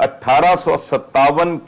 1857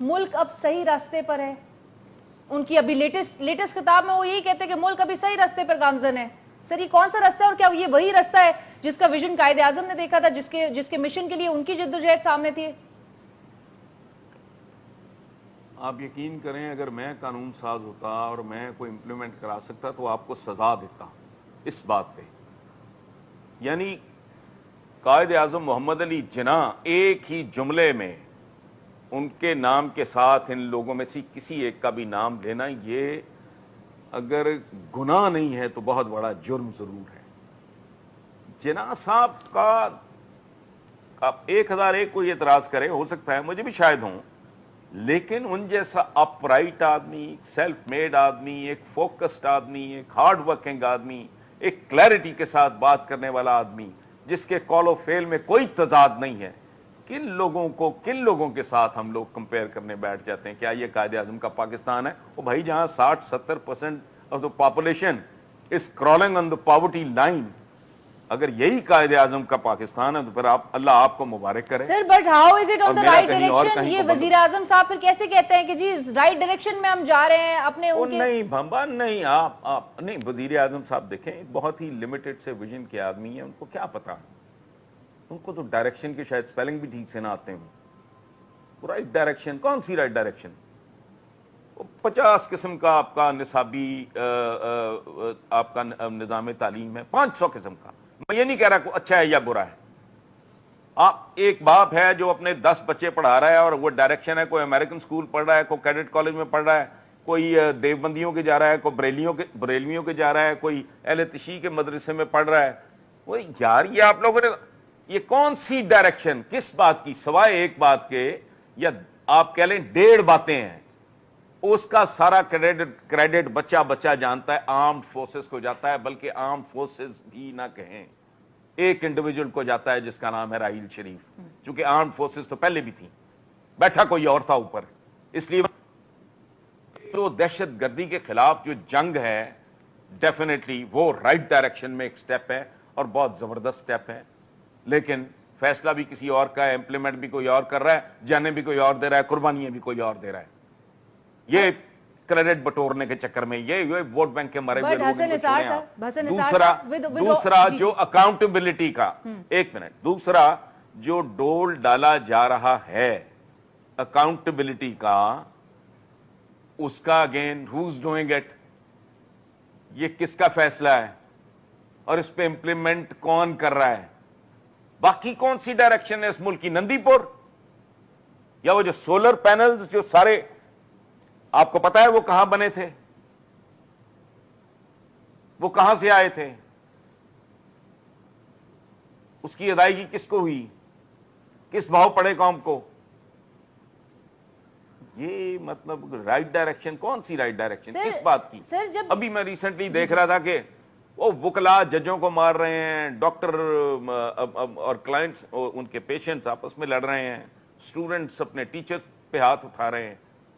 ملک اب صحیح راستے پر ہے؟ ان کی ابھی لیٹسٹ خطاب میں وہ یہی کہتے ہیں کہ ملک ابھی صحیح راستے پر گامزن ہے. سر یہ کون سا راستہ ہے اور کیا یہ وہی راستہ ہے جس کا ویژن قائد اعظم نے دیکھا تھا, جس کے مشن کے لیے ان کی جدوجہد سامنے تھی؟ آپ یقین کریں اگر میں قانون ساز ہوتا اور میں کوئی امپلیمنٹ کرا سکتا تو آپ کو سزا دیتا اس بات پہ. یعنی قائد اعظم محمد علی جناح ایک ہی جملے میں ان کے نام کے ساتھ ان لوگوں میں سے کسی ایک کا بھی نام لینا, یہ اگر گناہ نہیں ہے تو بہت بڑا جرم ضرور ہے. جناح صاحب کا 1001 کوئی اعتراض کرے, ہو سکتا ہے مجھے بھی شاید ہوں, لیکن ان جیسا اپ رائٹ آدمی, سیلف میڈ آدمی, ایک فوکسڈ آدمی, ایک ہارڈ ورکنگ آدمی, ایک کلیئرٹی کے ساتھ بات کرنے والا آدمی جس کے قول و فعل میں کوئی تضاد نہیں ہے, کن لوگوں کے ساتھ ہم لوگ کمپیئر کرنے بیٹھ جاتے ہیں. کیا یہ قائد اعظم کا پاکستان ہے؟ وہ بھائی جہاں 60-70% of the population is crawling on the poverty line, اگر یہی قائد اعظم کا پاکستان ہے تو پھر اللہ آپ کو مبارک کرے. Sir but how is it on the right direction? یہ وزیر اعظم صاحب پھر کیسے کہتے ہیں کہ جی رائٹ ڈائریکشن میں ہم جا رہے ہیں اپنے ان کے؟ نہیں بھمبا نہیں, آپ نہیں, وزیر اعظم صاحب دیکھیں بہت ہی لمیٹڈ سے ویژن کے آدمی ہیں, ان کو کیا پتا, ان کو تو ڈائریکشن کے شاید سپیلنگ بھی ٹھیک سے نہ آتے ہوں. رائٹ ڈائریکشن کون سی رائٹ ڈائریکشن؟ 50 قسم کا آپ کا نصابی آپ کا نظام تعلیم ہے, 500 قسم کا. میں یہ نہیں کہہ رہا کوئی اچھا ہے یا برا ہے. آپ ایک باپ ہے جو اپنے 10 بچے پڑھا رہا ہے اور وہ ڈائریکشن ہے, کوئی امریکن سکول پڑھ رہا ہے, کوئی کیڈٹ کالج میں پڑھ رہا ہے, کوئی دیوبندیوں کے جا رہا ہے, کوئی بریلویوں کے جا رہا ہے, کوئی اہل تشیع کے مدرسے میں پڑھ رہا ہے. وہ یار یہ آپ لوگوں نے یہ کون سی ڈائریکشن کس بات کی, سوائے ایک بات کے, یا آپ کہہ لیں 1.5 باتیں ہیں, اس کا سارا کریڈٹ بچہ جانتا ہے آرمڈ فورسز کو جاتا ہے, بلکہ آرمڈ فورسز بھی نہ کہیں, ایک انڈیویجول کو جاتا ہے جس کا نام ہے راحیل شریف, چونکہ آرمڈ فورسز تو پہلے بھی تھیں, بیٹھا کوئی اور تھا اوپر. اس لیے تو دہشت گردی کے خلاف جو جنگ ہے ڈیفینیٹلی وہ رائٹ ڈائریکشن میں ایک سٹیپ ہے اور بہت زبردست سٹیپ ہے, لیکن فیصلہ بھی کسی اور کا ہے, امپلیمنٹ بھی کوئی اور کر رہا ہے, جانے بھی کوئی اور دے رہا ہے, قربانیاں بھی کوئی اور دے رہا ہے. یہ کریڈٹ بٹورنے کے چکر میں یہ ووٹ بینک کے مرے ہوئے لوگ. دوسرا جو اکاؤنٹیبلٹی کا, ایک منٹ, دوسرا جو ڈول ڈالا جا رہا ہے اکاؤنٹیبلٹی کا, اس کا اگین who's doing it, یہ کس کا فیصلہ ہے اور اس پہ امپلیمنٹ کون کر رہا ہے؟ باقی کون سی ڈائریکشن ہے اس ملک کی؟ نندی پور یا وہ جو سولر پینلز جو سارے آپ کو پتا ہے وہ کہاں بنے تھے, وہ کہاں سے آئے تھے, اس کی ادائیگی کس کو ہوئی, کس بھاؤ پڑے قوم کو؟ یہ مطلب رائٹ ڈائریکشن کون سی رائٹ ڈائریکشن کس بات کی؟ ابھی میں ریسنٹلی دیکھ رہا تھا کہ وہ وکلا ججوں کو مار رہے ہیں, ڈاکٹر اور کلائنٹس ان کے پیشنٹس آپس میں لڑ رہے ہیں, اسٹوڈنٹس اپنے ٹیچرز پہ ہاتھ اٹھا رہے ہیں.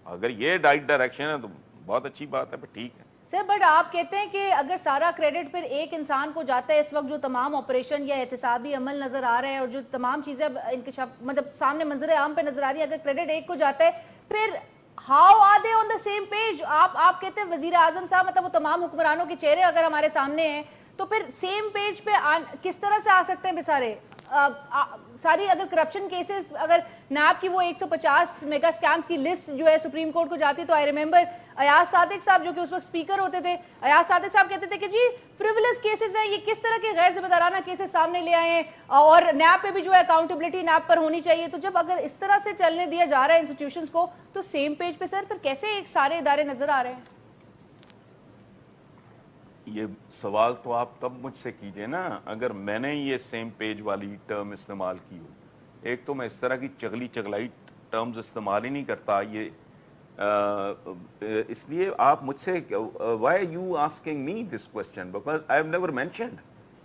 اگر یہ رائٹ ڈائریکشن ہے تو بہت اچھی بات ہے, پھر ٹھیک ہے. سر بٹ آپ کہتے ہیں کہ اگر سارا کریڈٹ پھر ایک انسان کو جاتا ہے, اس وقت جو تمام آپریشن یا احتسابی عمل نظر آ رہے ہیں اور جو تمام چیزیں انکشاف مطلب سامنے منظر عام پہ نظر آ رہی ہے, اگر کریڈٹ ایک کو جاتا ہے, پھر how are they on the same page? آپ کہتے ہیں وزیر اعظم صاحب مطلب وہ تمام حکمرانوں کے چہرے اگر ہمارے سامنے ہیں تو پھر سیم پیج پہ کس طرح سے آ سکتے ہیں بسارے؟ ساری اگر کرپشن کیسز, اگر نیب کی وہ 150 میگا سکیمز کی لسٹ جو ہے سپریم کورٹ کو جاتی, تو آئی ریممبر ایاز صادق صاحب جو کہ اس وقت سپیکر ہوتے تھے, ایاز صادق صاحب کہتے تھے کہ جی فریولس کیسز ہیں, یہ کس طرح کے غیر ذمہ دارانہ کیسز سامنے لے آئے ہیں, اور نیب پہ بھی جو ہے اکاؤنٹیبلٹی نیب پر ہونی چاہیے. تو جب اگر اس طرح سے چلنے دیا جا رہا ہے انسٹیٹیوشنز کو, تو سیم پیج پہ سر پھر کیسے ایک سارے ادارے نظر آ رہے ہیں؟ یہ سوال تو آپ تب مجھ سے کیجئے نا اگر میں نے یہ سیم پیج والی ٹرم استعمال کی ہو. ایک تو میں اس طرح کی چغلی چغلائی ٹرمز استعمال ہی نہیں کرتا. یہ اس لیے آپ مجھ سے why are you asking me this question because I have never mentioned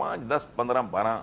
5, 10, 15, 12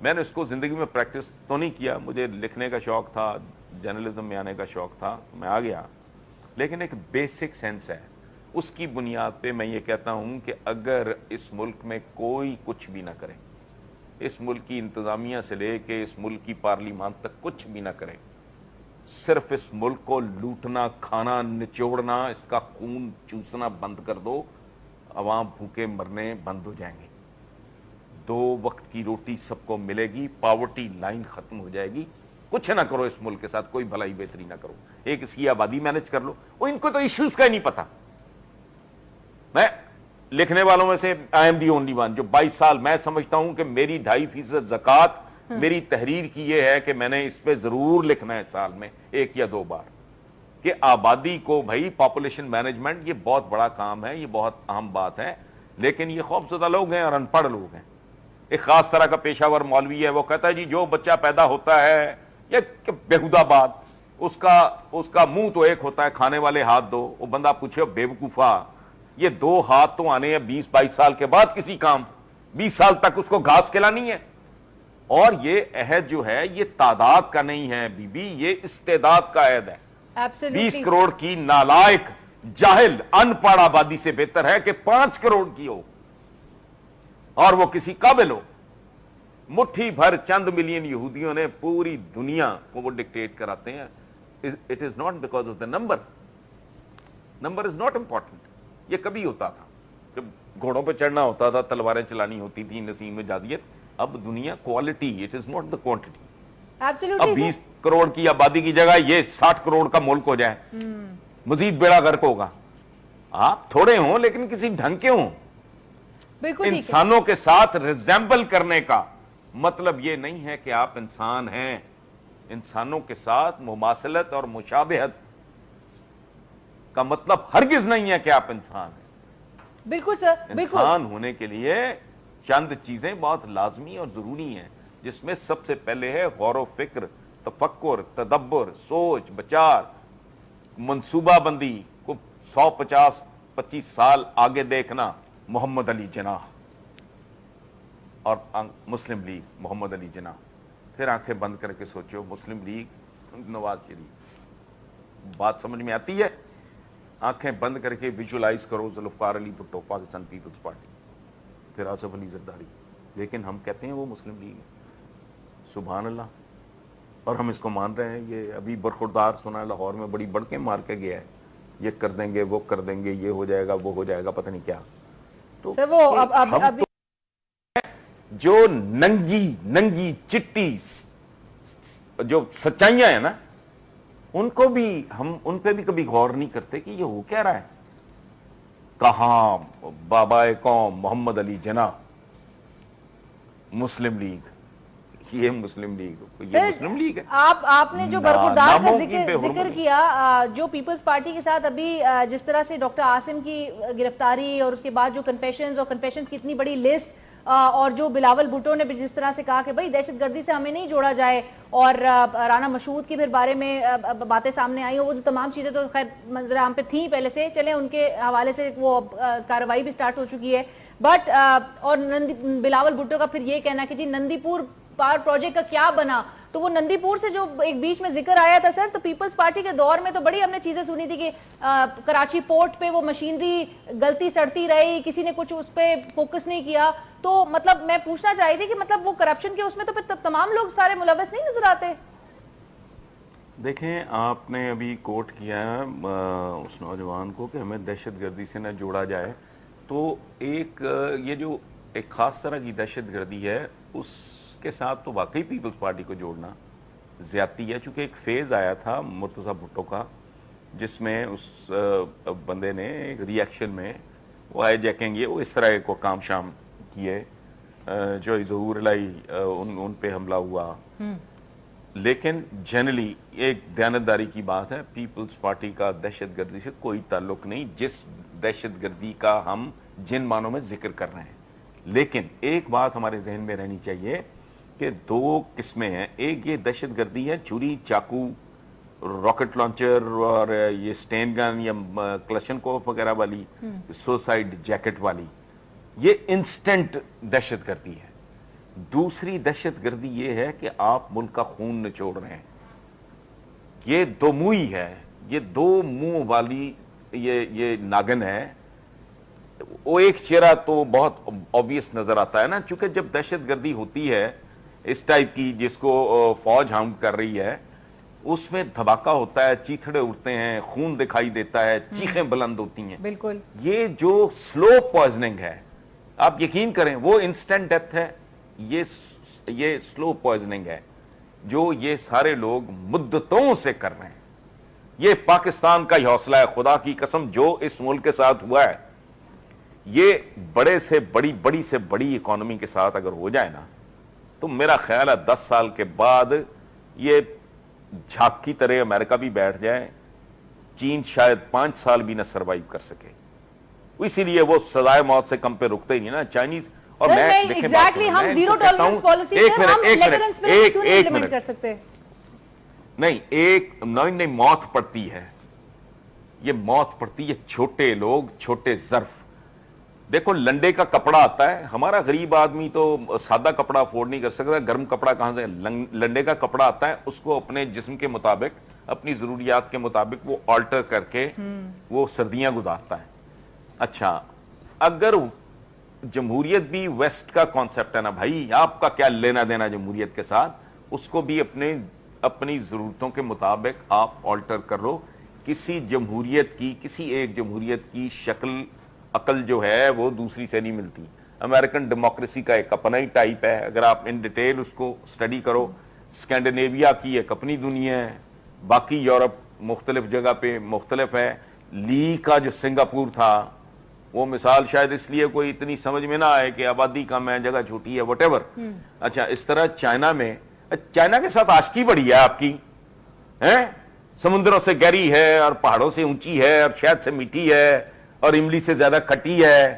میں نے اس کو زندگی میں پریکٹس تو نہیں کیا, مجھے لکھنے کا شوق تھا, جرنلزم میں آنے کا شوق تھا, میں آ گیا, لیکن ایک بیسک سینس ہے. اس کی بنیاد پہ میں یہ کہتا ہوں کہ اگر اس ملک میں کوئی کچھ بھی نہ کرے, اس ملک کی انتظامیہ سے لے کے اس ملک کی پارلیمان تک کچھ بھی نہ کرے, صرف اس ملک کو لوٹنا, کھانا, نچوڑنا, اس کا خون چوسنا بند کر دو, عوام بھوکے مرنے بند ہو جائیں گے. 2 وقت کی روٹی سب کو ملے گی, پاورٹی لائن ختم ہو جائے گی. کچھ نہ کرو اس ملک کے ساتھ, کوئی بھلائی بہتری نہ کرو, ایک اس کی آبادی مینج کر لو. وہ ان کو تو ایشوز کا ہی نہیں پتا. میں لکھنے والوں میں سے I am the only one جو 22 سال, میں سمجھتا ہوں کہ میری 2.5% زکوٰۃ میری تحریر کی یہ ہے کہ میں نے اس پہ ضرور لکھنا ہے سال میں 1 یا 2 بار, کہ آبادی کو, بھائی پاپولیشن مینجمنٹ یہ بہت بڑا کام ہے, یہ بہت اہم بات ہے, لیکن یہ خوفزدہ لوگ ہیں اور ان پڑھ لوگ ہیں. ایک خاص طرح کا پیشہ ور مولوی ہے, وہ کہتا ہے جی جو بچہ پیدا ہوتا ہے, یہ بےہودہ بات, اس کا منہ تو ایک ہوتا ہے, کھانے والے ہاتھ دو. وہ بندہ پوچھے بے وقوفا, یہ 2 ہاتھ تو آنے ہیں 20-22 سال کے بعد کسی کام, 20 سال تک اس کو گھاس کھلانی ہے. اور یہ عہد جو ہے یہ تعداد کا نہیں ہے بی بی, یہ استعداد کا عہد ہے. 20 کروڑ کی نالائق, جاہل, ان پڑھ آبادی سے بہتر ہے کہ 5 کروڑ کی ہو اور وہ کسی قابل ہو. مٹھی بھر چند ملین یہودیوں نے پوری دنیا کو وہ ڈکٹیٹ کراتے ہیں. It is not because of the number. Number is not important. یہ کبھی ہوتا تھا جب گھوڑوں پہ چڑھنا ہوتا تھا, تلواریں چلانی ہوتی تھی, نسیم جازیت. اب دنیا quality, it is not the quantity. اب 20 کروڑ کی آبادی کی جگہ یہ 60 کروڑ کا ملک ہو جائے, مزید بیڑا غرق ہوگا. آپ تھوڑے ہوں لیکن کسی ڈھنگ کے ہوں. انسانوں کے ساتھ ریزمبل کرنے کا مطلب یہ نہیں ہے کہ آپ انسان ہیں. انسانوں کے ساتھ مماثلت اور مشابہت کا مطلب ہرگز نہیں ہے کہ آپ انسان ہیں. بالکل سر, بالکل. انسان ہونے کے لیے چند چیزیں بہت لازمی اور ضروری ہیں, جس میں سب سے پہلے ہے غور و فکر, تفکر, تدبر, سوچ بچار, منصوبہ بندی کو 150-25 سال آگے دیکھنا. محمد علی جناح اور مسلم لیگ, محمد علی جناح. پھر آنکھیں بند کر کے سوچو, مسلم لیگ, نواز شریف. بات سمجھ میں آتی ہے؟ آنکھیں بند کر کے ویژولائز کرو, ذوالفقار علی بھٹو, پاکستان پیپلز پارٹی, پھر آصف علی زرداری. لیکن ہم کہتے ہیں وہ مسلم لیگ ہے. سبحان اللہ. اور ہم اس کو مان رہے ہیں. یہ ابھی برخوردار سنا ہے لاہور میں, بڑی بڑھ کے مار کے گیا ہے, یہ کر دیں گے, وہ کر دیں گے, یہ ہو جائے گا, وہ ہو جائے گا, پتہ نہیں کیا. تو ہم جو ننگی چٹی جو سچائیاں ہیں نا, ان کو بھی ہم ان پہ بھی کبھی غور نہیں کرتے کہ یہ ہو کیا رہا ہے. کہاں بابا قوم محمد علی جناح, مسلم لیگ, یہ مسلم لیگ, یہ مسلم لیگ ہے. آپ نے جو برخوردار کا ذکر کیا, جو پیپلز پارٹی کے ساتھ ابھی جس طرح سے ڈاکٹر عاصم کی گرفتاری اور اس کے بعد جو کنفیشنز کی اتنی بڑی لسٹ, اور جو بلاول بھٹو نے بھی جس طرح سے کہا کہ بھائی دہشت گردی سے ہمیں نہیں جوڑا جائے, اور رانا مشہود کی پھر بارے میں باتیں سامنے آئی, وہ جو تمام چیزیں تو خیر منظر عام پہ تھیں پہلے سے, چلیں ان کے حوالے سے وہ کارروائی بھی سٹارٹ ہو چکی ہے. بٹ اور بلاول بھٹو کا پھر یہ کہنا کہ جی نندی پور پاور پروجیکٹ کا کیا بنا, تو وہ نندی پور سے جو ایک بیچ میں ذکر آیا تھا سر, تو پیپلز پارٹی کے دور میں تو بڑی ہم نے چیزیں سنی تھی کہ کراچی پورٹ پہ وہ مشینری گلتی سڑتی رہی, کسی نے کچھ اس پہ فوکس نہیں کیا. تو مطلب میں پوچھنا چاہی تھی کہ مطلب وہ کرپشن کے اس میں تو پھر تمام لوگ سارے ملوث نہیں نظر آتے؟ دیکھیں, آپ نے ابھی کوٹ کیا ہے اس نوجوان کو کہ ہمیں دہشت گردی سے نہ جوڑا جائے. تو ایک یہ جو ایک خاص طرح کی دہشت گردی ہے, اس کے ساتھ تو واقعی پیپلز پارٹی کو جوڑنا زیادتی ہے. چونکہ ایک فیز آیا تھا مرتضیٰ بھٹو کا, جس میں اس بندے نے ایک ری ایکشن میں وہ ہائی جیکنگ, یہ وہ اس طرح کو کام شام کیے, جو ظہور الہی ان پہ حملہ ہوا. لیکن جنرلی ایک دیانتداری کی بات ہے, پیپلز پارٹی کا دہشت گردی سے کوئی تعلق نہیں, جس دہشت گردی کا ہم جن معنوں میں ذکر کر رہے ہیں. لیکن ایک بات ہمارے ذہن میں رہنی چاہیے کہ 2 قسمیں ہیں. ایک یہ دہشت گردی ہے چھری چاقو راکٹ لانچر اور یہ سٹین گن یا کلشن کوف وغیرہ والی, سوسائڈ جیکٹ والی, یہ انسٹنٹ دہشت گردی ہے. دوسری دہشت گردی یہ ہے کہ آپ ملک کا خون نچوڑ رہے ہیں. یہ دو منہی ہے, یہ دو منہ والی یہ ناگن ہے. وہ ایک چہرہ تو بہت obvious نظر آتا ہے نا, چونکہ جب دہشت گردی ہوتی ہے اس ٹائپ کی جس کو فوج ہاؤنڈ کر رہی ہے, اس میں دھماکہ ہوتا ہے, چیتھڑے اڑتے ہیں, خون دکھائی دیتا ہے, چیخیں بلند ہوتی ہیں. بالکل. یہ جو سلو پوائزننگ ہے, آپ یقین کریں وہ انسٹنٹ ڈیتھ ہے, یہ سلو پوائزننگ ہے جو یہ سارے لوگ مدتوں سے کر رہے ہیں. یہ پاکستان کا ہی حوصلہ ہے, خدا کی قسم جو اس ملک کے ساتھ ہوا ہے, یہ بڑے سے بڑی اکانومی کے ساتھ اگر ہو جائے نا, تو میرا خیال ہے 10 سال کے بعد یہ جھاگ کی طرح امریکہ بھی بیٹھ جائے, چین شاید 5 سال بھی نہ سروائیو کر سکے. اسی لیے وہ سزائے موت سے کم پہ رکتے ہی نہیں نا چائنیز. اور میں ایگزیکٹلی ہم زیرو ٹالرنس پالیسی پر ہم لیٹرنس پہ کیوں نہیں امپلیمنٹ کر سکتے؟ نہیں موت پڑتی ہے, یہ موت پڑتی ہے چھوٹے لوگ, چھوٹے ظرف. دیکھو لنڈے کا کپڑا آتا ہے, ہمارا غریب آدمی تو سادہ کپڑا افورڈ نہیں کر سکتا, گرم کپڑا کہاں سے, لنڈے کا کپڑا آتا ہے, اس کو اپنے جسم کے مطابق, اپنی ضروریات کے مطابق وہ آلٹر کر کے وہ سردیاں گزارتا ہے. اچھا اگر جمہوریت بھی ویسٹ کا کانسیپٹ ہے نا بھائی, آپ کا کیا لینا دینا جمہوریت کے ساتھ, اس کو بھی اپنی ضرورتوں کے مطابق آپ آلٹر کر لو. کسی ایک جمہوریت کی شکل عقل جو ہے وہ دوسری سے نہیں ملتی. امریکن ڈیموکریسی کا ایک اپنا ہی ٹائپ ہے, اگر آپ ان ڈیٹیل اس کو سٹڈی کرو. اسکینڈینیویا کی ایک اپنی دنیا ہے, باقی یورپ مختلف جگہ پہ مختلف ہے. لی کا جو سنگاپور تھا وہ مثال شاید اس لیے کوئی اتنی سمجھ میں نہ آئے کہ آبادی کم ہے, جگہ چھوٹی ہے, وٹ ایور. اچھا اس طرح چائنا کے ساتھ عاشقی بڑی ہے آپ کی, سمندروں سے گہری ہے اور پہاڑوں سے اونچی ہے اور شہد سے میٹھی ہے اور املی سے زیادہ کھٹی ہے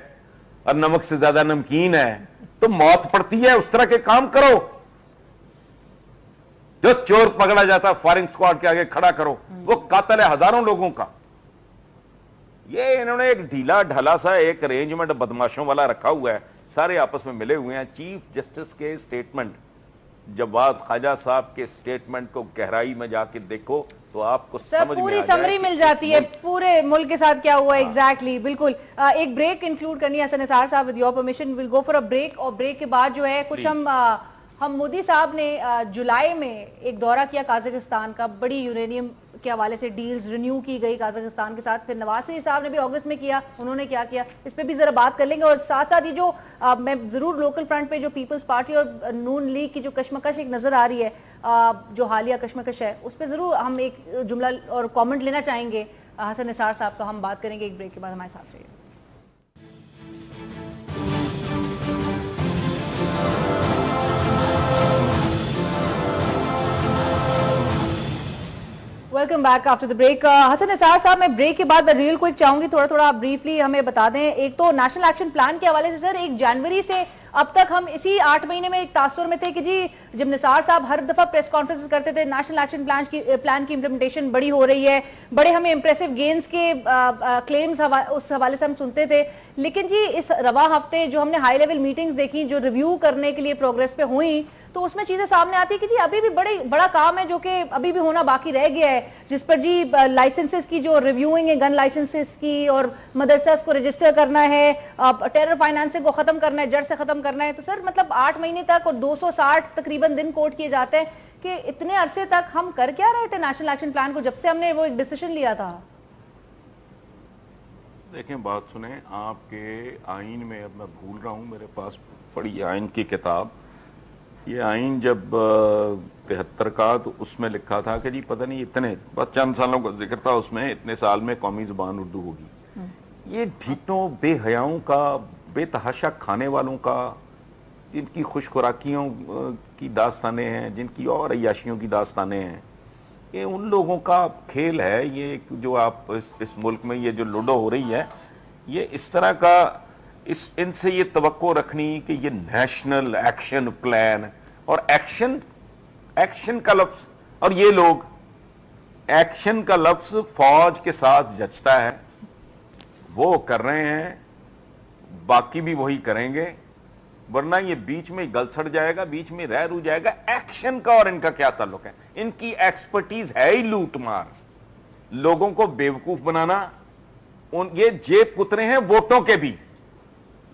اور نمک سے زیادہ نمکین ہے, تو موت پڑتی ہے. اس طرح کے کام کرو. جو چور پکڑا جاتا ہے فائرنگ اسکواڈ کے آگے کھڑا کرو, وہ قاتل ہے ہزاروں لوگوں کا. یہ انہوں نے ایک ڈھیلا ڈھالا سا ایک ارینجمنٹ بدماشوں والا رکھا ہوا ہے, سارے آپس میں ملے ہوئے ہیں. چیف جسٹس کے سٹیٹمنٹ, جواد خواجہ صاحب کے سٹیٹمنٹ کو گہرائی میں جا کے دیکھو تو آپ کو سمجھ میں پوری سمری مل جاتی ہے پورے ملک کے ساتھ کیا ہوا ہے. ایگزیکٹلی, بالکل. ایک بریک انکلوڈ کرنی ہے حسن نثار صاحب, with your permission we'll go for a break. اور بریک کے بعد جو ہے کچھ ہم مودی صاحب نے جولائی میں ایک دورہ کیا قازقستان کا, بڑی یورینیم کے حوالے سے ڈیلز رینیو کی گئی قازقستان کے ساتھ. پھر نواز شریف صاحب نے بھی اگست میں کیا, انہوں نے کیا کیا, اس پہ بھی ذرا بات کر لیں گے. اور ساتھ ساتھ یہ جو میں ضرور لوکل فرنٹ پہ جو پیپلز پارٹی اور نون لیگ کی جو کشمکش ایک نظر آ رہی ہے, جو حالیہ کشمکش ہے, اس پہ ضرور ہم ایک جملہ اور کامنٹ لینا چاہیں گے حسن نثار صاحب کا. ہم بات کریں گے ایک بریک کے بعد, ہمارے ساتھ رہیے. Welcome back after the break. Hassan Nisar sahib, میں بریک کے بعد میں ریل کوئک چاہوں گی تھوڑا بریفلی ہمیں بتا دیں. ایک تو نیشنل ایکشن پلان کے حوالے سے سر, 1 جنوری سے اب تک ہم اسی 8 مہینے میں ایک تاثر میں تھے کہ جی جب نثار صاحب ہر دفعہ پریس کانفرنس کرتے تھے نیشنل ایکشن پلان کی امپلیمنٹیشن بڑی ہو رہی ہے, بڑے ہمیں امپریسو گینز کے کلیمز اس حوالے سے ہم سنتے تھے. لیکن جی اس رواں ہفتے جو ہم نے ہائی لیول میٹنگز دیکھی جو ریویو کرنے کے لیے پروگریس پہ ہوئیں, تو اس میں چیزیں سامنے آتی ہے کہ جی ابھی بھی بڑا کام ہے جو کہ ابھی بھی ہونا باقی رہ گیا ہے, جس پر جی لائسنسز کی جو ریویوئنگ ہے, گن لائسنسز کی, اور مدرسہ کو رجسٹر کرنا ہے, ٹیرر فائنانسنگ کو ختم کرنا ہے, جڑ سے ختم کرنا ہے. تو سر مطلب 8 مہینے تک اور 260 تقریباً دن کوٹ کیے جاتے ہیں کہ اتنے عرصے تک ہم کر کیا رہے تھے نیشنل ایکشن پلان کو, جب سے ہم نے وہ ایک ڈیسیشن لیا تھا. دیکھیں بات سنیں, آپ کے آئین میں, اب میں بھول رہا ہوں, میرے پاس پڑی آئین کی کتاب, یہ آئین جب 73 کا, تو اس میں لکھا تھا کہ جی پتہ نہیں اتنے بس چند سالوں کا ذکر تھا اس میں, اتنے سال میں قومی زبان اردو ہوگی. یہ ڈھیٹوں بے حیاؤں کا, بے تحاشا کھانے والوں کا, جن کی خوش خوراکیوں کی داستانیں ہیں, جن کی اور عیاشیوں کی داستانیں ہیں, یہ ان لوگوں کا کھیل ہے. یہ جو آپ اس ملک میں یہ جو لوڈو ہو رہی ہے, یہ اس طرح کا, ان سے یہ توقع رکھنی کہ یہ نیشنل ایکشن پلان, اور ایکشن کا لفظ, اور یہ لوگ ایکشن کا لفظ فوج کے ساتھ جچتا ہے, وہ کر رہے ہیں, باقی بھی وہی کریں گے. ورنہ یہ بیچ میں گل سڑ جائے گا, بیچ میں رہ رو جائے گا. ایکشن کا اور ان کا کیا تعلق ہے؟ ان کی ایکسپرٹیز ہے ہی لوٹ مار, لوگوں کو بیوقوف بنانا. یہ جیب کترے ہیں ووٹوں کے بھی.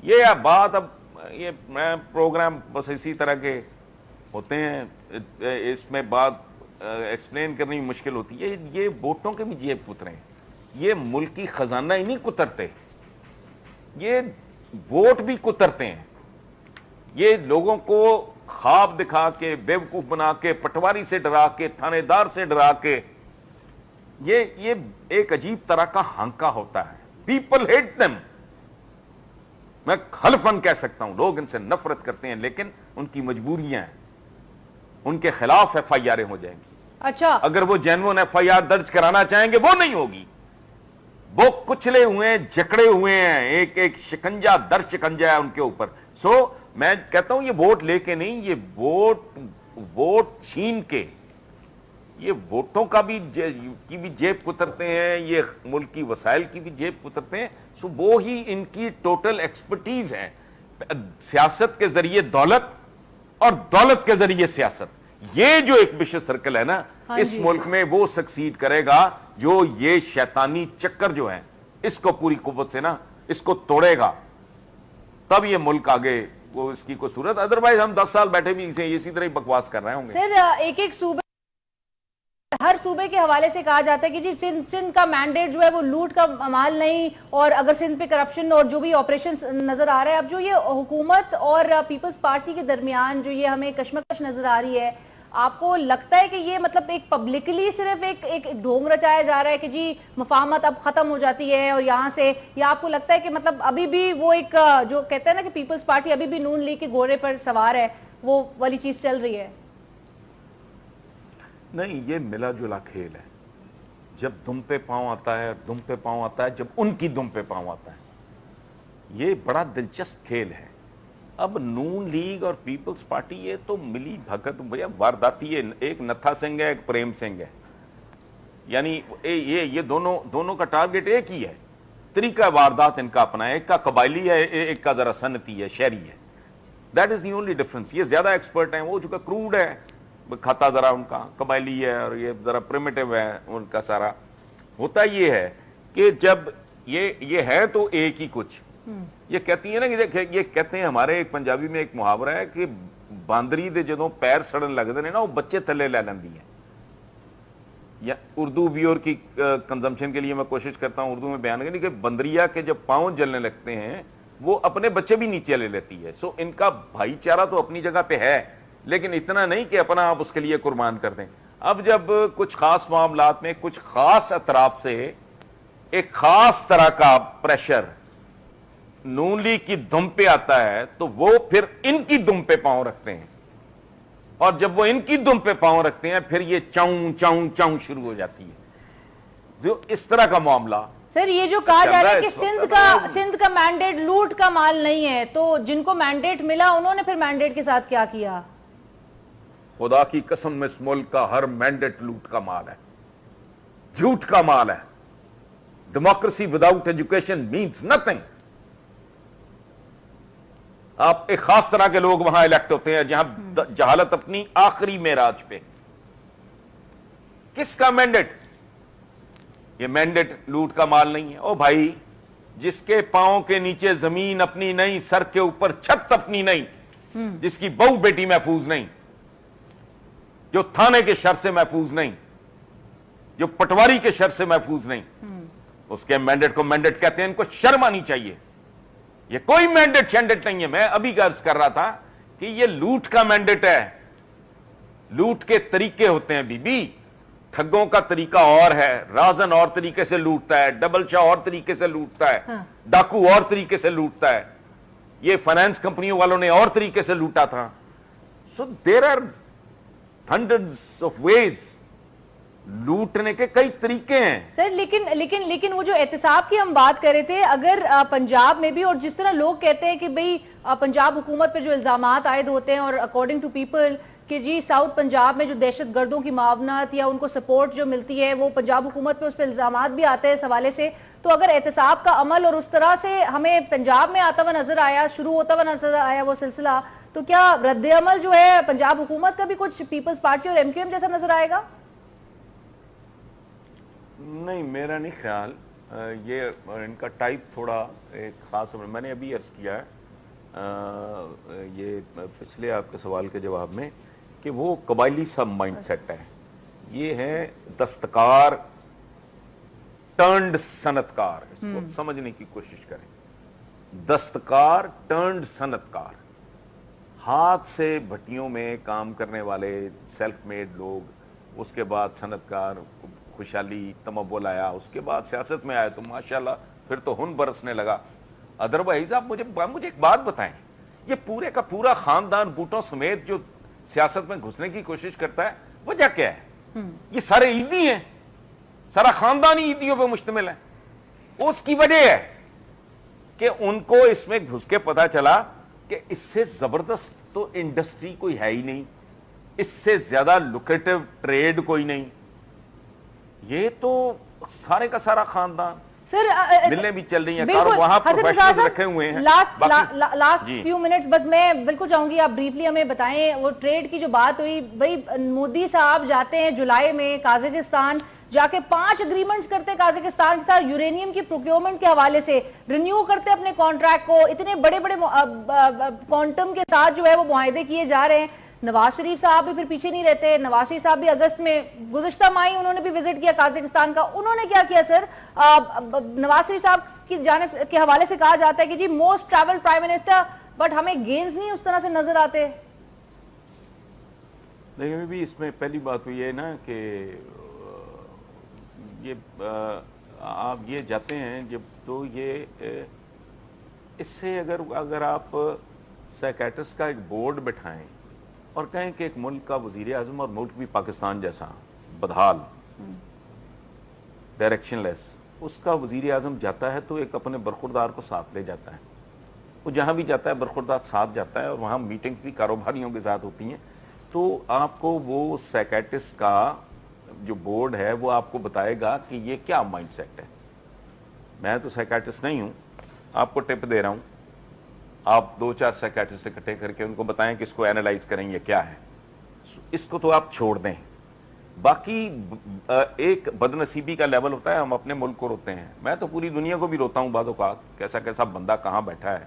یہ بات اب یہ میں پروگرام بس اسی طرح کے ہوتے ہیں, اس میں بات ایکسپلین کرنی مشکل ہوتی ہے. یہ ووٹوں کے بھی جیب کترے ہیں, یہ ملکی خزانہ ہی نہیں کترتے, یہ ووٹ بھی کترتے ہیں. یہ لوگوں کو خواب دکھا کے, بیوقوف بنا کے, پٹواری سے ڈرا کے, تھانے دار سے ڈرا کے, یہ ایک عجیب طرح کا ہنکا ہوتا ہے. پیپل ہیٹ دم. میں خلفاً کہہ سکتا ہوں لوگ ان سے نفرت کرتے ہیں, لیکن ان کی مجبوریاں ہیں, ان کے خلاف ایف آئی آریں ہو جائیں گی. اچھا, اگر وہ جینوئن ایف آئی آر درج کرانا چاہیں گے وہ نہیں ہوگی. وہ کچلے ہوئے ہیں, جکڑے ہوئے ہیں, ایک ایک شکنجہ در شکنجہ ہے ان کے اوپر. سو میں کہتا ہوں یہ ووٹ لے کے نہیں, یہ ووٹ چھین کے, یہ ووٹوں کا بھی کی بھی جیب کترتے ہیں, یہ ملک کی وسائل کی بھی جیب کترتے ہیں. سو وہ ہی ان کی ٹوٹل ایکسپرٹیز ہے. سیاست کے ذریعے دولت اور دولت کے ذریعے سیاست, یہ جو ایک وشیس سرکل ہے نا, اس ملک میں وہ سکسیڈ کرے گا جو یہ شیطانی چکر جو ہے اس کو پوری قوت سے نا اس کو توڑے گا, تب یہ ملک آگے وہ اس کی کوئی صورت. ادروائز ہم 10 سال بیٹھے بھی اسی طرح ہی بکواس کر رہے ہوں گے. سر ایک ایک صوبے, ہر صوبے کے حوالے سے کہا جاتا ہے کہ جی سندھ کا مینڈیٹ جو ہے وہ لوٹ کا عمال نہیں, اور اگر سندھ پہ کرپشن اور جو بھی آپریشن نظر آ رہا ہے, اب جو یہ حکومت اور پیپلز پارٹی کے درمیان جو یہ ہمیں کشمکش نظر آ رہی ہے, آپ کو لگتا ہے کہ یہ مطلب ایک پبلکلی صرف ایک ڈھونگ رچایا جا رہا ہے کہ جی مفاہمت اب ختم ہو جاتی ہے اور یہاں سے, یا آپ کو لگتا ہے کہ مطلب ابھی بھی وہ ایک جو کہتے ہیں نا کہ پیپلز پارٹی ابھی بھی نون لیگ کے گھوڑے پر سوار ہے, وہ والی چیز چل رہی ہے؟ نہیں, یہ ملا جلا کھیل ہے. جب دم پہ پاؤں آتا ہے, دم پہ پاؤں آتا ہے, جب ان کی دم پہ پاؤں آتا ہے, یہ بڑا دلچسپ کھیل ہے. اب نون لیگ اور پیپلز پارٹی یہ تو ملی بھگت بھیا وارداتی ہے. ایک نتھا سنگھ ہے, ایک پریم سنگھ ہے, یعنی یہ دونوں کا ٹارگٹ ایک ہی ہے. طریقہ واردات ان کا اپنا ہے, ایک کا قبائلی ہے, ایک کا ذرا صنعتی ہے, شہری ہے. That is the only difference. یہ زیادہ ایکسپرٹ ہیں, وہ چونکہ کروڈ ہے, کھاتا ذرا ان کا قبائلی ہے, اور یہ ذرا پریمیٹیو ہے ان کا سارا. ہوتا یہ ہے کہ جب یہ ہے تو ایک ہی کچھ. یہ کہتی ہے نا کہ یہ کہتے ہیں, ہمارے ایک پنجابی میں ایک محاورہ ہے کہ باندری دے جدوں پیر سڑن لگتے ہیں نا, وہ بچے تھلے لے لیندی ہیں. یا اردو بیور کی کنزمپشن کے لیے میں کوشش کرتا ہوں اردو میں بیان کرنے کہ بندریا کے جب پاؤں جلنے لگتے ہیں وہ اپنے بچے بھی نیچے لے لیتی ہے. سو ان کا بھائی چارہ تو اپنی جگہ پہ ہے, لیکن اتنا نہیں کہ اپنا آپ اس کے لیے قربان کر دیں. اب جب کچھ خاص معاملات میں کچھ خاص اطراف سے ایک خاص طرح کا پریشر نون لیگ کی دم پہ آتا ہے, تو وہ پھر ان کی دم پہ پاؤں رکھتے ہیں, اور جب وہ ان کی دم پہ پاؤں رکھتے ہیں پھر یہ چاؤں چاؤں چاؤں شروع ہو جاتی ہے. جو اس طرح کا معاملہ. سر یہ جو کہا جا رہا ہے کہ سندھ کا مینڈیٹ لوٹ کا مال نہیں ہے, تو جن کو مینڈیٹ ملا انہوں نے پھر مینڈیٹ کے ساتھ کیا کیا؟ خدا کی قسم اس ملک کا ہر مینڈیٹ لوٹ کا مال ہے, جھوٹ کا مال ہے. Democracy without education means nothing. آپ ایک خاص طرح کے لوگ وہاں الیکٹ ہوتے ہیں جہاں جہالت اپنی آخری معراج پہ. کس کا مینڈیٹ؟ یہ مینڈیٹ لوٹ کا مال نہیں ہے. او بھائی, جس کے پاؤں کے نیچے زمین اپنی نہیں, سر کے اوپر چھت اپنی نہیں, جس کی بہو بیٹی محفوظ نہیں, جو تھانے کے شر سے محفوظ نہیں, جو پٹواری کے شر سے محفوظ نہیں, اس کے مینڈیٹ کو مینڈیٹ کہتے ہیں. ان کو شرم آنی چاہیے. یہ کوئی مینڈیٹ شینڈیٹ نہیں ہے. میں ابھی عرض کر رہا تھا کہ یہ لوٹ کا مینڈیٹ ہے. لوٹ کے طریقے ہوتے ہیں بی بی. ٹھگوں کا طریقہ اور ہے, رازن اور طریقے سے لوٹتا ہے, ڈبل شاہ اور طریقے سے لوٹتا ہے, ڈاکو اور طریقے سے لوٹتا ہے, یہ فائنانس کمپنیوں والوں نے اور طریقے سے لوٹا تھا. So there are hundreds of ways. لوٹنے کے کئی طریقے ہیں سر. لیکن وہ جو احتساب کی ہم بات کر رہے تھے, اگر پنجاب میں بھی, اور جس طرح لوگ کہتے ہیں کہ بھئی پنجاب حکومت پر جو الزامات عائد ہوتے ہیں, اور اکارڈنگ ٹو پیپل کہ جی ساؤتھ پنجاب میں جو دہشت گردوں کی معاونت یا ان کو سپورٹ جو ملتی ہے وہ پنجاب حکومت پہ اس پہ الزامات بھی آتے ہیں اس حوالے سے. تو اگر احتساب کا عمل اور اس طرح سے ہمیں پنجاب میں آتا ہوا نظر آیا, شروع ہوتا ہوا نظر آیا وہ سلسلہ, تو کیا رد عمل جو ہے پنجاب حکومت کا بھی کچھ پیپلز پارٹی اور MQM جیسا نظر آئے گا؟ نہیں, میرا نہیں خیال. یہ ان کا ٹائپ تھوڑا ایک خاص, میں نے ابھی عرض کیا ہے یہ پچھلے آپ کے سوال کے جواب میں کہ وہ قبائلی سا مائنڈ سیٹ ہے. یہ ہے دستکار ٹرنڈ صنعتکار. اس کو سمجھنے کی کوشش کریں. دستکار ٹرنڈ صنعتکار, ہاتھ سے بھٹیوں میں کام کرنے والے سیلف میڈ لوگ, اس کے بعد صنعتکار, خوشحالی تمول آیا, اس کے بعد سیاست میں آیا تو ماشاءاللہ پھر تو ہن برسنے لگا. ادروائز آپ مجھے ایک بات بتائیں, یہ پورے کا پورا خاندان بوٹوں سمیت جو سیاست میں گھسنے کی کوشش کرتا ہے وجہ کیا ہے؟ یہ سارے عیدی ہیں, سارا خاندان ہی عیدیوں پہ مشتمل ہے. اس کی وجہ ہے کہ ان کو اس میں گھس کے پتا چلا کہ اس سے زبردست تو انڈسٹری کوئی ہے ہی نہیں, اس سے زیادہ لوکریٹو ٹریڈ کوئی نہیں. یہ تو سارے کا سارا خاندان سر ملنے بھی چل رہی ہیں, وہاں پروفیشنلز رکھے ہوئے ہیں. لاسٹ فیو منٹس بٹ میں بالکل چاہوں گی آپ بریفلی ہمیں بتائیں, وہ ٹریڈ کی جو بات ہوئی, بھائی مودی صاحب جاتے ہیں جولائی میں قازقستان, جا کے 5 اگریمنٹس کرتے ہیں قازقستان کے ساتھ یورینیم کی پروکیورمنٹ کے حوالے سے, رینیو کرتے اپنے کانٹریکٹ کو, اتنے بڑے بڑے کوانٹم کے ساتھ جو ہے وہ معاہدے کیے جا رہے ہیں. نواز شریف صاحب بھی پھر پیچھے نہیں رہتے. نواز شریف صاحب بھی اگست میں گزشتہ ماہ انہوں نے بھی وزٹ کیا قازقستان کا. انہوں نے کیا کیا سر؟ نواز شریف صاحب کی جانب کے حوالے سے کہا جاتا ہے کہ جی most travel prime minister, but ہمیں گینز نہیں اس طرح سے نظر آتے. لیکن بھی اس میں پہلی بات تو یہ ہے نا کہ یہ آپ یہ جاتے ہیں جب تو یہ اس سے اگر آپ سائیکیٹرسٹ کا ایک بورڈ بٹھائیں اور کہیں کہ ایک ملک کا وزیر اعظم, اور ملک بھی پاکستان جیسا بدحال ڈائریکشن لیس, اس کا وزیر اعظم جاتا ہے تو ایک اپنے برخوردار کو ساتھ لے جاتا ہے. وہ جہاں بھی جاتا ہے برخوردار ساتھ جاتا ہے, اور وہاں میٹنگز بھی کاروباریوں کے ساتھ ہوتی ہیں. تو آپ کو وہ سائیکیٹرسٹ کا جو بورڈ ہے وہ آپ کو بتائے گا کہ یہ کیا مائنڈ سیٹ ہے. میں تو سائیکیٹرسٹ نہیں ہوں, آپ کو ٹپ دے رہا ہوں. آپ 2-4 سائیکیٹرسٹ اکٹھے کر کے ان کو بتائیں کہ اس کو اینالائز کریں یہ کیا ہے. اس کو تو آپ چھوڑ دیں. باقی ایک بد نصیبی کا لیول ہوتا ہے, ہم اپنے ملک کو روتے ہیں. میں تو پوری دنیا کو بھی روتا ہوں بعض اوقات, کیسا کیسا بندہ کہاں بیٹھا ہے.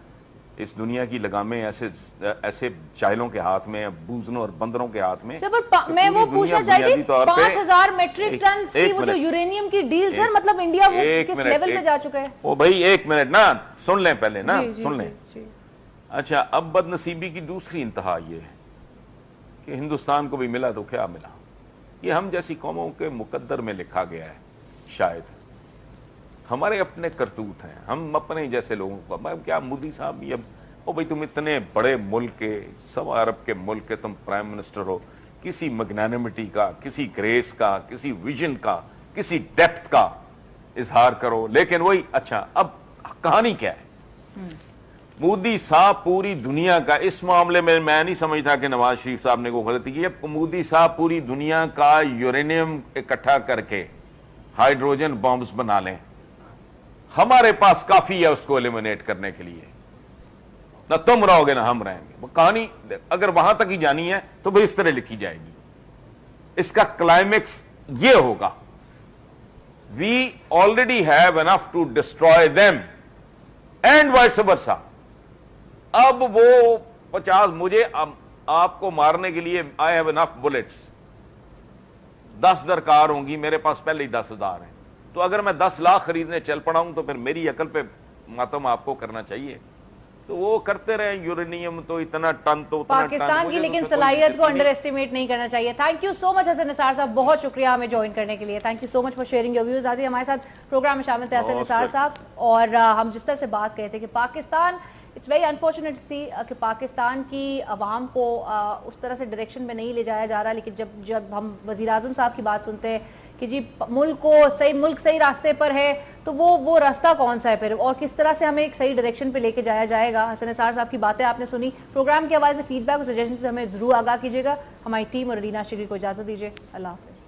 اس دنیا کی لگامیں ایسے چاہلوں کے ہاتھ میں, بوزنوں اور بندروں کے ہاتھ میں. میں وہ پوچھنا چاہیے 5000 میٹرک ٹن کی وہ جو یورینیم کی ڈیل سر, مطلب انڈیا وہ کس لیول پہ جا چکا ہے؟ او بھائی ایک منٹ نا, سن لیں پہلے نا, سن لیں. اچھا, اب بد نصیبی کی دوسری انتہا یہ ہے کہ ہندوستان کو بھی ملا تو کیا ملا. یہ ہم جیسی قوموں کے مقدر میں لکھا گیا ہے. شاید ہمارے اپنے کرتوت ہیں, ہم اپنے جیسے لوگوں کو. کیا مودی صاحب بھی اب, او بھائی تم اتنے بڑے ملک کے, 100 ارب کے ملک کے تم پرائم منسٹر ہو, کسی مگنانمٹی کا, کسی گریس کا, کسی ویژن کا, کسی ڈیپتھ کا اظہار کرو. لیکن وہی اچھا, اب کہانی کیا ہے؟ مودی صاحب پوری دنیا کا, اس معاملے میں میں نہیں سمجھتا کہ نواز شریف صاحب نے کوئی غلطی کی ہے. مودی صاحب پوری دنیا کا یورینیم اکٹھا کر کے ہائیڈروجن بمبز بنا لیں, ہمارے پاس کافی ہے اس کو ایلیمینیٹ کرنے کے لیے. نہ تم رہو گے نہ ہم رہیں گے. وہ کہانی اگر وہاں تک ہی جانی ہے تو بھی اس طرح لکھی جائے گی. اس کا کلائمیکس یہ ہوگا, we already have enough to destroy them and vice versa. اب وہ 50, مجھے آپ کو مارنے کے لیے آئی ہیو انف بلٹس, 10 درکار ہوں گی, میرے پاس پہلے ہی 10,000 ہیں. تو اگر میں 10 لاکھ خریدنے چل پڑا ہوں تو پھر میری عقل پہ ماتم آپ کو کرنا چاہیے. تو وہ کرتے رہے, یورینیم تو اتنا ٹن تو اتنا ٹن. پاکستان کی لیکن صلاحیت کو انڈر ایسٹیمیٹ نہیں کرنا چاہیے. تھینک یو سو مچ حسن نثار صاحب, بہت شکریہ ہمیں جوائن کرنے کے لیے. Thank you so much for sharing your views. آج ہمارے ساتھ پروگرام میں شامل تھے حسن نثار صاحب, اور ہم جس طرح سے بات کہتے ہیں کہ پاکستان اٹس ویری انفارچونیٹ سی کہ پاکستان کی عوام کو اس طرح سے ڈائریکشن میں نہیں لے جایا جا رہا, لیکن جب ہم وزیر اعظم صاحب کی بات سنتے ہیں کہ جی ملک صحیح راستے پر ہے, تو وہ راستہ کون سا ہے پھر, اور کس طرح سے ہمیں ایک صحیح ڈائریکشن پہ لے کے جایا جائے گا. حسن نثار صاحب کی باتیں آپ نے سنی. پروگرام کے حوالے سے فیڈ بیک اور سجیشن سے ہمیں ضرور آگاہ کیجیے گا. ہماری ٹیم اور رینا شگری کو اجازت دیجیے. اللہ حافظ.